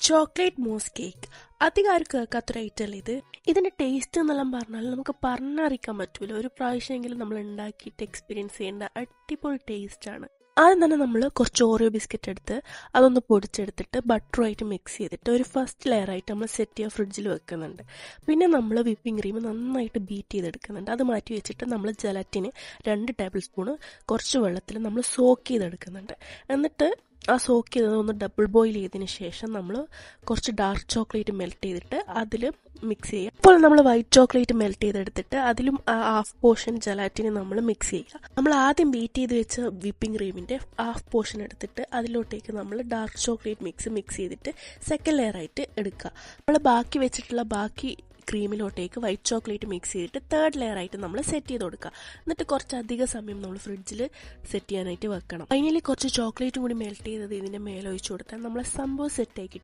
Chocolate മൂസ് cake അധികം ആരും കേൾക്കാത്തൊരു item അല്ലേ ഇത്. ഇതിന്റെ ടേസ്റ്റ് എന്നെല്ലാം പറഞ്ഞാൽ നമുക്ക് പറഞ്ഞറിയിക്കാൻ പറ്റൂല. ഒരു പ്രാവശ്യമെങ്കിലും നമ്മൾ ഉണ്ടാക്കിയിട്ട് എക്സ്പീരിയൻസ് ചെയ്യേണ്ട അടിപൊളി ടേസ്റ്റ് ആണ്. ആദ്യം തന്നെ നമ്മൾ കുറച്ച് ഓറിയോ ബിസ്ക്കറ്റ് എടുത്ത് അതൊന്ന് പൊടിച്ചെടുത്തിട്ട് ബട്ടറുമായിട്ട് മിക്സ് ചെയ്തിട്ട് ഒരു ഫസ്റ്റ് ലെയർ ആയിട്ട് നമ്മൾ സെറ്റ് ചെയ്യാൻ ഫ്രിഡ്ജിൽ വെക്കുന്നുണ്ട്. പിന്നെ നമ്മൾ വിപ്പിംഗ് ക്രീം നന്നായിട്ട് ബീറ്റ് ചെയ്തെടുക്കുന്നുണ്ട്. അത് മാറ്റി വെച്ചിട്ട് നമ്മൾ ജലാറ്റിന് 2 ടേബിൾ സ്പൂണ് കുറച്ച് വെള്ളത്തിൽ നമ്മൾ സോക്ക് ചെയ്തെടുക്കുന്നുണ്ട്. എന്നിട്ട് ആ സോക്ക് ചെയ്തത് ഒന്ന് ഡബിൾ ബോയിൽ ചെയ്തതിന് ശേഷം നമ്മൾ കുറച്ച് ഡാർക്ക് ചോക്ലേറ്റ് മെൽറ്റ് ചെയ്തിട്ട് അതിൽ മിക്സ് ചെയ്യുക. അപ്പോൾ നമ്മൾ വൈറ്റ് ചോക്ലേറ്റ് മെൽറ്റ് ചെയ്തെടുത്തിട്ട് അതിലും ഹാഫ് പോർഷൻ ജലാറ്റിന് നമ്മൾ മിക്സ് ചെയ്യുക. നമ്മൾ ആദ്യം ബീറ്റ് ചെയ്ത് വെച്ച വിപ്പിംഗ് ക്രീമിൻ്റെ ഹാഫ് പോർഷൻ എടുത്തിട്ട് അതിലോട്ടേക്ക് നമ്മൾ ഡാർക്ക് ചോക്ലേറ്റ് മിക്സ് ചെയ്തിട്ട് സെക്കൻഡ് ലെയർ ആയിട്ട് എടുക്കുക. നമ്മൾ ബാക്കി വെച്ചിട്ടുള്ള ക്രീമിലോട്ടേക്ക് വൈറ്റ് ചോക്ലേറ്റ് മിക്സ് ചെയ്തിട്ട് തേർഡ് ലെയർ ആയിട്ട് നമ്മൾ സെറ്റ് ചെയ്ത് കൊടുക്കുക. എന്നിട്ട് കുറച്ചധികം സമയം നമ്മൾ ഫ്രിഡ്ജിൽ സെറ്റ് ചെയ്യാനായിട്ട് വെക്കണം. ഫൈനലി കുറച്ച് ചോക്ലേറ്റും കൂടി മെൽറ്റ് ചെയ്തത് ഇതിൻ്റെ മേലെ ഒഴിച്ചു കൊടുത്താൽ നമ്മളെ സംഭവം സെറ്റാക്കി.